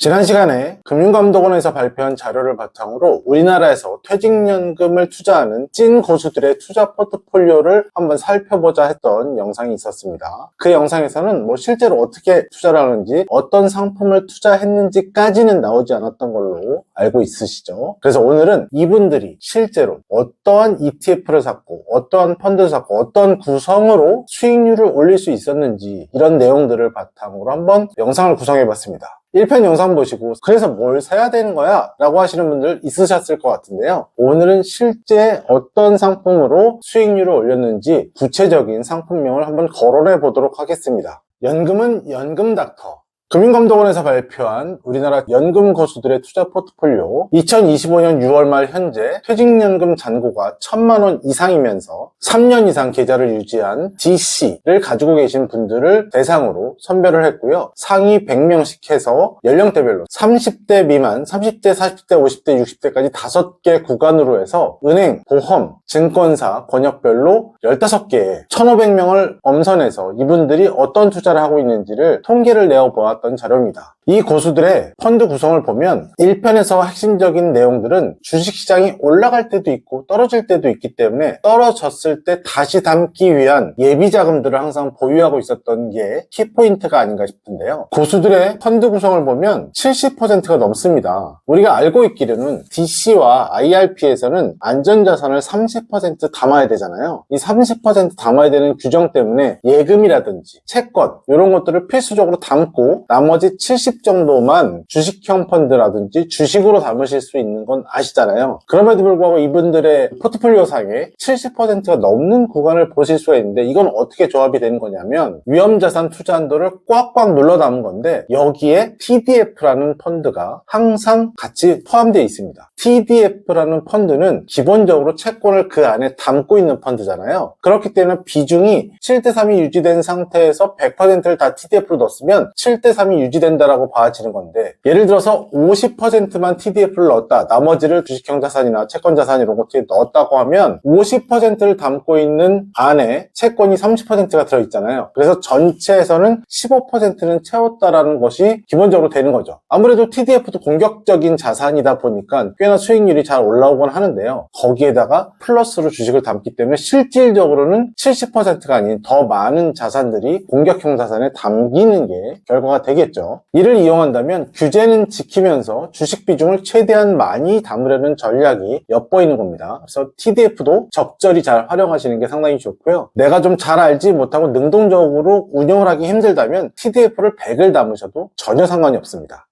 지난 시간에 금융감독원에서 발표한 자료를 바탕으로 우리나라에서 퇴직연금을 투자하는 찐 고수들의 투자 포트폴리오를 한번 살펴보자 했던 영상이 있었습니다. 그 영상에서는 실제로 어떻게 투자를 하는지, 어떤 상품을 투자했는지까지는 나오지 않았던 걸로 알고 있으시죠? 그래서 오늘은 이분들이 실제로 어떠한 ETF를 샀고, 어떠한 펀드를 샀고, 어떤 구성으로 수익률을 올릴 수 있었는지, 이런 내용들을 바탕으로 한번 영상을 구성해봤습니다. 1편 영상 보시고 그래서 뭘 사야 되는 거야? 라고 하시는 분들 있으셨을 것 같은데요. 오늘은 실제 어떤 상품으로 수익률을 올렸는지 구체적인 상품명을 한번 거론해 보도록 하겠습니다. 연금은 연금닥터. 금융감독원에서 발표한 우리나라 연금 고수들의 투자 포트폴리오 2025년 6월 말 현재 퇴직연금 잔고가 1,000만 원 이상이면서 3년 이상 계좌를 유지한 DC를 가지고 계신 분들을 대상으로 선별을 했고요. 상위 100명씩 해서 연령대별로 30대 미만, 30대, 40대, 50대, 60대까지 5개 구간으로 해서 은행, 보험, 증권사, 권역별로 15개의 1,500명을 엄선해서 이분들이 어떤 투자를 하고 있는지를 통계를 내어보았던 자료입니다. 이 고수들의 펀드 구성을 보면 1편에서 핵심적인 내용들은 주식시장이 올라갈 때도 있고 떨어질 때도 있기 때문에 떨어졌을 때 다시 담기 위한 예비자금들을 항상 보유하고 있었던 게 키포인트가 아닌가 싶은데요. 고수들의 펀드 구성을 보면 70%가 넘습니다. 우리가 알고 있기로는 DC와 IRP에서는 안전자산을 30% 담아야 되잖아요. 이 30% 담아야 되는 규정 때문에 예금이라든지 채권 이런 것들을 필수적으로 담고 나머지 70 정도만 주식형 펀드라든지 주식으로 담으실 수 있는 건 아시잖아요. 그럼에도 불구하고 이분들의 포트폴리오 상에 70%가 넘는 구간을 보실 수가 있는데 이건 어떻게 조합이 되는 거냐면 위험자산 투자 한도를 꽉꽉 눌러 담은 건데 여기에 TDF라는 펀드가 항상 같이 포함되어 있습니다. TDF라는 펀드는 기본적으로 채권을 그 안에 담고 있는 펀드잖아요. 그렇기 때문에 비중이 7대3이 유지된 상태에서 100%를 다 TDF로 넣었으면 7대3이 유지된다라고 봐지는 건데 예를 들어서 50%만 TDF를 넣었다. 나머지를 주식형 자산이나 채권 자산 이런 것들에 넣었다고 하면 50%를 담고 있는 안에 채권이 30%가 들어있잖아요. 그래서 전체에서는 15%는 채웠다라는 것이 기본적으로 되는 거죠. 아무래도 TDF도 공격적인 자산이다 보니까 꽤나 수익률이 잘 올라오곤 하는데요. 거기에다가 플러스로 주식을 담기 때문에 실질적으로는 70%가 아닌 더 많은 자산들이 공격형 자산에 담기는 게 결과가 되겠죠. 이를 이용한다면 규제는 지키면서 주식 비중을 최대한 많이 담으려는 전략이 엿보이는 겁니다. 그래서 TDF도 적절히 잘 활용하시는 게 상당히 좋고요. 내가 좀 잘 알지 못하고 능동적으로 운영을 하기 힘들다면 TDF를 100을 담으셔도 전혀 상관이 없습니다.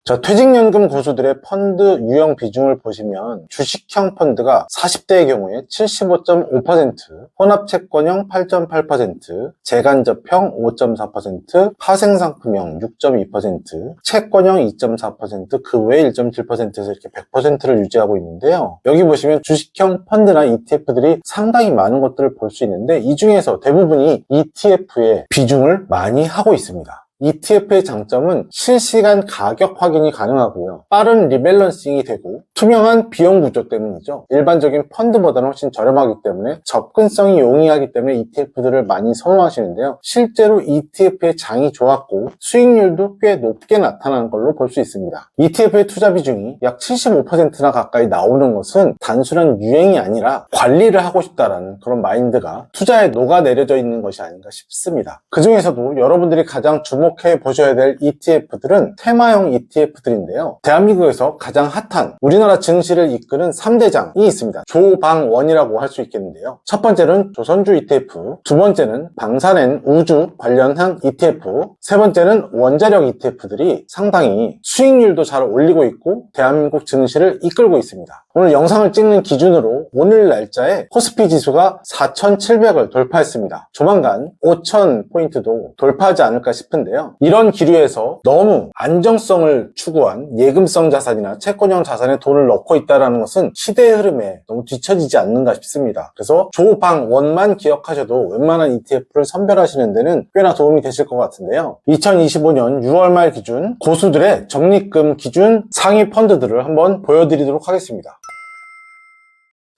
자, 퇴직연금 고수들의 펀드 유형 비중을 보시면 주식형 펀드가 40대의 경우에 75.5%, 혼합채권형 8.8%, 재간접형 5.4%, 파생상품형 6.2%, 채권형 2.4%, 그 외 1.7%에서 이렇게 100%를 유지하고 있는데요. 여기 보시면 주식형 펀드나 ETF들이 상당히 많은 것들을 볼 수 있는데 이 중에서 대부분이 ETF의 비중을 많이 하고 있습니다. ETF의 장점은 실시간 가격 확인이 가능하고요. 빠른 리밸런싱이 되고 투명한 비용 구조 때문이죠. 일반적인 펀드보다는 훨씬 저렴하기 때문에 접근성이 용이하기 때문에 ETF들을 많이 선호하시는데요. 실제로 ETF의 장이 좋았고 수익률도 꽤 높게 나타나는 걸로 볼 수 있습니다. ETF의 투자 비중이 약 75%나 가까이 나오는 것은 단순한 유행이 아니라 관리를 하고 싶다라는 그런 마인드가 투자에 녹아내려져 있는 것이 아닌가 싶습니다. 그 중에서도 여러분들이 가장 주목해 보셔야 될 ETF들은 테마형 ETF들인데요. 대한민국에서 가장 핫한 우리나라 증시를 이끄는 3대장이 있습니다. 조방원이라고 할 수 있겠는데요. 첫 번째는 조선주 ETF, 두 번째는 방사능 우주 관련한 ETF, 세 번째는 원자력 ETF들이 상당히 수익률도 잘 올리고 있고 대한민국 증시를 이끌고 있습니다. 오늘 영상을 찍는 기준으로 오늘 날짜에 코스피 지수가 4,700을 돌파했습니다. 조만간 5,000포인트도 돌파하지 않을까 싶은데요. 이런 기류에서 너무 안정성을 추구한 예금성 자산이나 채권형 자산에 돈을 넣고 있다는 것은 시대의 흐름에 너무 뒤처지지 않는가 싶습니다. 그래서 조방원만 기억하셔도 웬만한 ETF를 선별하시는 데는 꽤나 도움이 되실 것 같은데요. 2025년 6월 말 기준 고수들의 적립금 기준 상위 펀드들을 한번 보여드리도록 하겠습니다.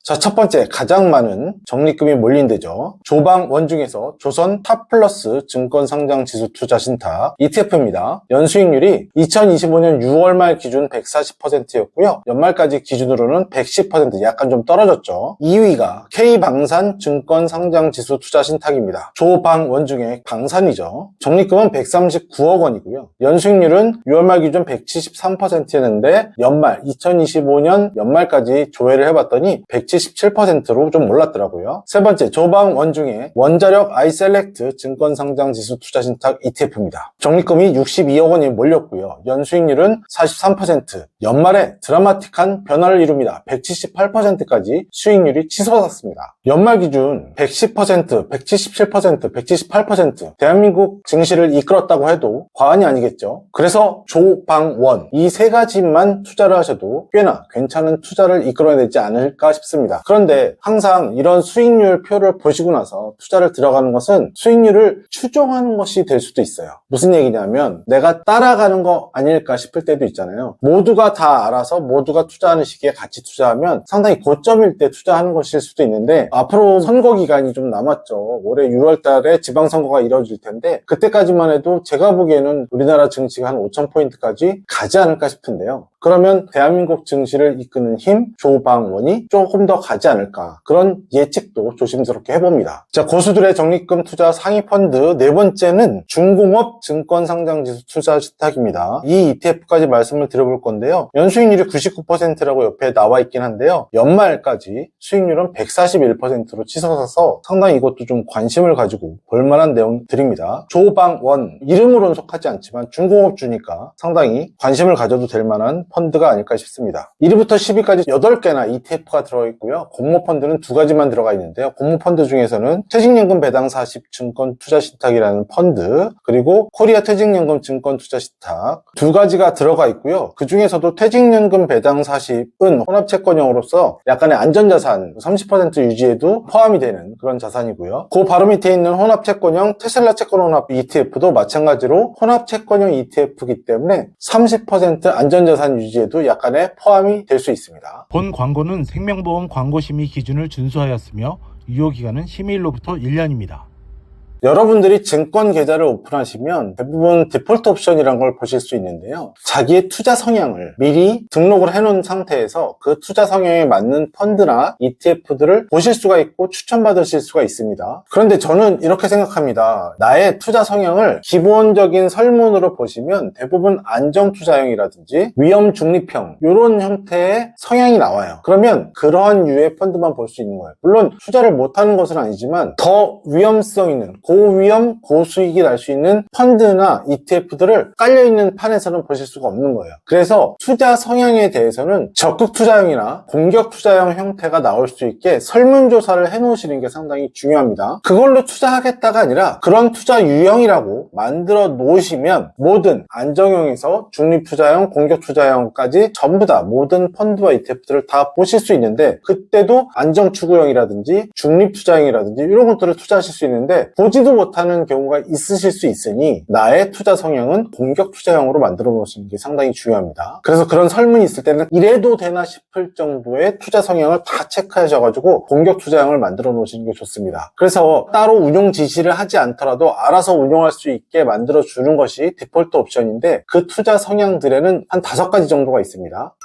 자, 첫 번째 가장 많은 적립금이 몰린 데죠. 조방원 중에서 조선 탑플러스 증권상장지수 투자 신탁 ETF입니다. 연수익률이 2025년 6월 말 기준 140%였고요. 연말까지 기준으로는 110%, 약간 좀 떨어졌죠. 2위가 K방산 증권상장지수 투자 신탁입니다. 조방원 중에 방산이죠. 적립금은 139억 원이고요. 연수익률은 6월 말 기준 173%였는데 연말 2025년 연말까지 조회를 해봤더니 177%로 좀 올랐더라고요. 세 번째, 조방원 중에 원자력 아이셀렉트 증권상장지수 투자신탁 ETF입니다. 적립금이 62억 원이 몰렸고요. 연수익률은 43%, 연말에 드라마틱한 변화를 이룹니다. 178%까지 수익률이 치솟았습니다. 연말 기준 110%, 177%, 178%, 대한민국 증시를 이끌었다고 해도 과언이 아니겠죠. 그래서 조방원, 이 세 가지만 투자를 하셔도 꽤나 괜찮은 투자를 이끌어내지 않을까 싶습니다. 그런데 항상 이런 수익률 표를 보시고 나서 투자를 들어가는 것은 수익률을 추종하는 것이 될 수도 있어요. 무슨 얘기냐면 내가 따라가는 거 아닐까 싶을 때도 있잖아요. 모두가 다 알아서 모두가 투자하는 시기에 같이 투자하면 상당히 고점일 때 투자하는 것일 수도 있는데, 앞으로 선거 기간이 좀 남았죠. 올해 6월 달에 지방선거가 이루어질 텐데 그때까지만 해도 제가 보기에는 우리나라 증시가 한 5,000포인트까지 가지 않을까 싶은데요. 그러면 대한민국 증시를 이끄는 힘, 조방원이 조금 더 가지 않을까, 그런 예측도 조심스럽게 해봅니다. 자, 고수들의 적립금 투자 상위 펀드 네 번째는 중공업 증권상장지수 투자 신탁입니다. 이 ETF까지 말씀을 드려볼 건데요. 연수익률이 99%라고 옆에 나와 있긴 한데요. 연말까지 수익률은 141%로 치솟아서 상당히 이것도 좀 관심을 가지고 볼만한 내용들입니다. 조방원, 이름으로는 속하지 않지만 중공업주니까 상당히 관심을 가져도 될 만한 펀드가 아닐까 싶습니다. 1위부터 10위까지 8개나 ETF가 들어있고요. 공모펀드는 2가지만 들어가 있는데요. 공모펀드 중에서는 퇴직연금 배당 40 증권 투자 신탁이라는 펀드, 그리고 코리아 퇴직연금 증권 투자 신탁 2가지가 들어가 있고요. 그 중에서도 퇴직연금 배당 40은 혼합채권형으로서 약간의 안전자산 30% 유지에도 포함이 되는 그런 자산이고요. 그 바로 밑에 있는 혼합채권형 테슬라 채권 혼합 ETF도 마찬가지로 혼합채권형 ETF이기 때문에 30% 안전자산 유지에도 약간의 포함이 될 수 있습니다. 본 광고는 생명보험 광고심의 기준을 준수하였으며 유효기간은 심의일로부터 1년입니다. 여러분들이 증권 계좌를 오픈하시면 대부분 디폴트 옵션이라는 걸 보실 수 있는데요. 자기의 투자 성향을 미리 등록을 해놓은 상태에서 그 투자 성향에 맞는 펀드나 ETF들을 보실 수가 있고 추천받으실 수가 있습니다. 그런데 저는 이렇게 생각합니다. 나의 투자 성향을 기본적인 설문으로 보시면 대부분 안정투자형이라든지 위험중립형 이런 형태의 성향이 나와요. 그러면 그러한 유의 펀드만 볼 수 있는 거예요. 물론 투자를 못하는 것은 아니지만 더 위험성 있는 고위험, 고수익이 날 수 있는 펀드나 ETF들을 깔려있는 판에서는 보실 수가 없는 거예요. 그래서 투자 성향에 대해서는 적극 투자형이나 공격 투자형 형태가 나올 수 있게 설문조사를 해놓으시는 게 상당히 중요합니다. 그걸로 투자하겠다가 아니라 그런 투자 유형이라고 만들어 놓으시면 모든 안정형에서 중립투자형, 공격투자형까지 전부 다 모든 펀드와 ETF들을 다 보실 수 있는데, 그때도 안정추구형이라든지 중립투자형이라든지 이런 것들을 투자하실 수 있는데 보지도 못하는 경우가 있으실 수 있으니 나의 투자 성향은 공격 투자형으로 만들어 놓으시는 게 상당히 중요합니다. 그래서 그런 설문이 있을 때는 이래도 되나 싶을 정도의 투자 성향을 다 체크하셔가지고 공격 투자형을 만들어 놓으시는 게 좋습니다. 그래서 따로 운용 지시를 하지 않더라도 알아서 운용할 수 있게 만들어 주는 것이 디폴트 옵션인데, 그 투자 성향들에는 한 5가지 정도가 있습니다.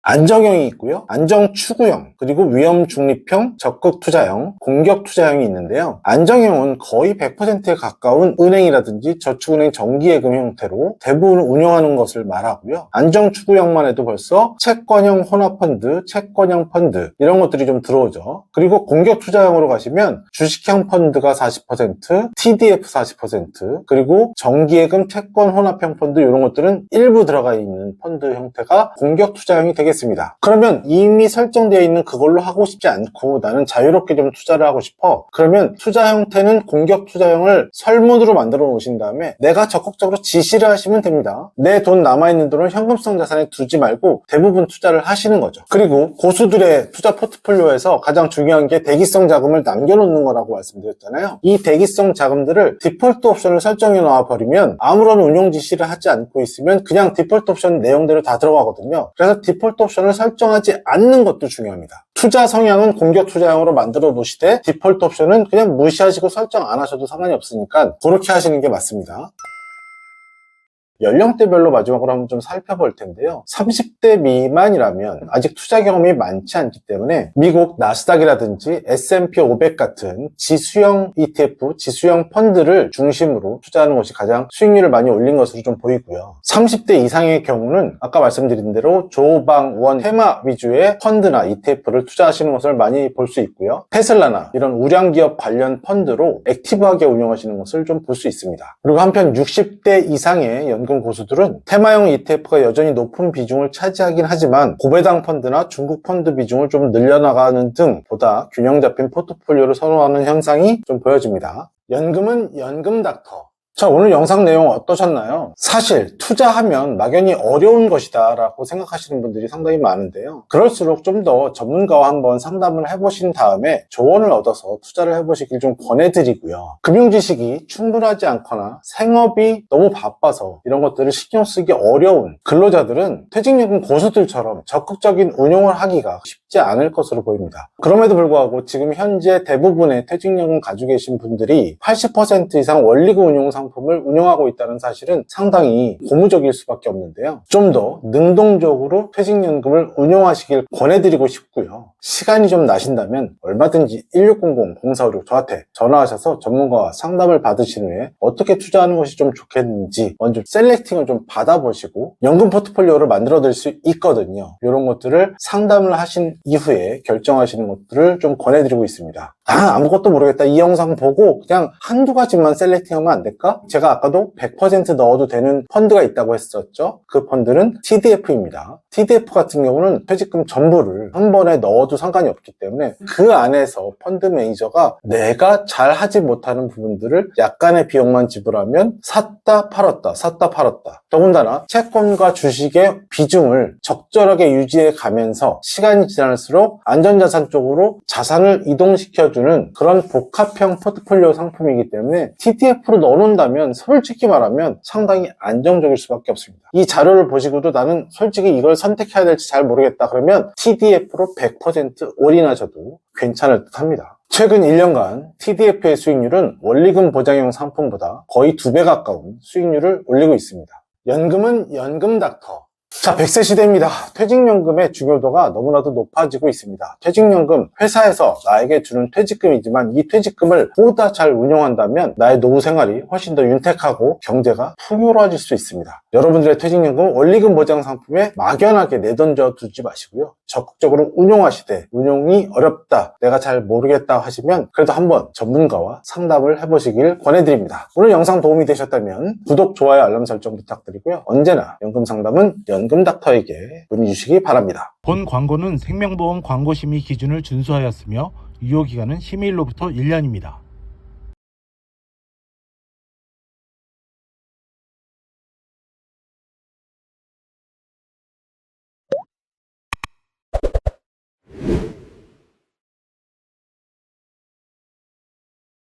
안정형이 있고요, 안정추구형, 그리고 위험중립형, 적극투자형, 공격투자형이 있는데요. 안정형은 거의 100%에 가까운 은행이라든지 저축은행 정기예금 형태로 대부분 운영하는 것을 말하고요. 안정추구형만 해도 벌써 채권형 혼합펀드, 채권형 펀드 이런 것들이 좀 들어오죠. 그리고 공격투자형으로 가시면 주식형 펀드가 40%, TDF 40%, 그리고 정기예금 채권 혼합형 펀드 이런 것들은 일부 들어가 있는 펀드 형태가 공격투자형이 되겠습니다. 그러면 이미 설정되어 있는 그걸로 하고 싶지 않고 나는 자유롭게 좀 투자를 하고 싶어. 그러면 투자 형태는 공격 투자형을 설문으로 만들어 놓으신 다음에 내가 적극적으로 지시를 하시면 됩니다. 내 돈 남아있는 돈을 현금성 자산에 두지 말고 대부분 투자를 하시는 거죠. 그리고 고수들의 투자 포트폴리오에서 가장 중요한 게 대기성 자금을 남겨놓는 거라고 말씀드렸잖아요. 이 대기성 자금들을 디폴트 옵션을 설정해 놔버리면 아무런 운용 지시를 하지 않고 있으면 그냥 디폴트 옵션 내용대로 다 들어가거든요. 그래서 디폴트 옵션을 설정하지 않는 것도 중요합니다. 투자 성향은 공격 투자형으로 만들어 놓으시되 디폴트 옵션은 그냥 무시하시고 설정 안 하셔도 상관이 없으니까 그렇게 하시는 게 맞습니다. 연령대별로 마지막으로 한번 좀 살펴볼 텐데요. 30대 미만이라면 아직 투자 경험이 많지 않기 때문에 미국 나스닥이라든지 S&P 500 같은 지수형 ETF, 지수형 펀드를 중심으로 투자하는 것이 가장 수익률을 많이 올린 것으로 좀 보이고요. 30대 이상의 경우는 아까 말씀드린 대로 조방원 테마 위주의 펀드나 ETF를 투자하시는 것을 많이 볼 수 있고요. 테슬라나 이런 우량기업 관련 펀드로 액티브하게 운영하시는 것을 좀 볼 수 있습니다. 그리고 한편 60대 이상의 연금 고수들은 테마형 ETF가 여전히 높은 비중을 차지하긴 하지만 고배당 펀드나 중국 펀드 비중을 좀 늘려나가는 등 보다 균형 잡힌 포트폴리오를 선호하는 현상이 좀 보여집니다. 연금은 연금 닥터. 자, 오늘 영상 내용 어떠셨나요? 사실 투자하면 막연히 어려운 것이다 라고 생각하시는 분들이 상당히 많은데요. 그럴수록 좀 더 전문가와 한번 상담을 해보신 다음에 조언을 얻어서 투자를 해보시길 좀 권해드리고요. 금융지식이 충분하지 않거나 생업이 너무 바빠서 이런 것들을 신경 쓰기 어려운 근로자들은 퇴직연금 고수들처럼 적극적인 운용을 하기가 쉽지 않을 것으로 보입니다. 그럼에도 불구하고 지금 현재 대부분의 퇴직연금 가지고 계신 분들이 80% 이상 원리금 운용 상품을 운영하고 있다는 사실은 상당히 고무적일 수밖에 없는데요. 좀 더 능동적으로 퇴직연금을 운용하시길 권해드리고 싶고요. 시간이 좀 나신다면 얼마든지 1600-0456 저한테 전화하셔서 전문가와 상담을 받으신 후에 어떻게 투자하는 것이 좀 좋겠는지 먼저 셀렉팅을 좀 받아보시고 연금 포트폴리오를 만들어 드릴 수 있거든요. 이런 것들을 상담을 하신 이후에 결정하시는 것들을 좀 권해드리고 있습니다. 아무것도 모르겠다. 이 영상 보고 그냥 한두 가지만 셀렉팅하면 안 될까? 제가 아까도 100% 넣어도 되는 펀드가 있다고 했었죠. 그 펀드는 TDF입니다. TDF 같은 경우는 퇴직금 전부를 한 번에 넣어도 상관이 없기 때문에 그 안에서 펀드 매니저가 내가 잘 하지 못하는 부분들을 약간의 비용만 지불하면 샀다 팔았다 샀다 팔았다. 더군다나 채권과 주식의 비중을 적절하게 유지해 가면서 시간이 지날수록 안전자산 쪽으로 자산을 이동시켜주는 그런 복합형 포트폴리오 상품이기 때문에 TDF로 넣어놓는다면 솔직히 말하면 상당히 안정적일 수밖에 없습니다. 이 자료를 보시고도 나는 솔직히 이걸 선택해야 될지 잘 모르겠다 그러면 TDF로 100% 올인하셔도 괜찮을 듯 합니다. 최근 1년간 TDF의 수익률은 원리금 보장형 상품보다 거의 2배 가까운 수익률을 올리고 있습니다. 연금은 연금 닥터. 자, 100세 시대입니다. 퇴직연금의 중요도가 너무나도 높아지고 있습니다. 퇴직연금, 회사에서 나에게 주는 퇴직금이지만 이 퇴직금을 보다 잘 운용한다면 나의 노후 생활이 훨씬 더 윤택하고 경제가 풍요로워질 수 있습니다. 여러분들의 퇴직연금 원리금 보장 상품에 막연하게 내던져 두지 마시고요. 적극적으로 운용하시되 운용이 어렵다, 내가 잘 모르겠다 하시면 그래도 한번 전문가와 상담을 해보시길 권해드립니다. 오늘 영상 도움이 되셨다면 구독, 좋아요, 알람 설정 부탁드리고요. 언제나 연금 상담은 연금 닥터에게 문의 주시기 바랍니다. 본 광고는 생명보험 광고심의 기준을 준수하였으며 유효기간은 심의일로부터 1년입니다.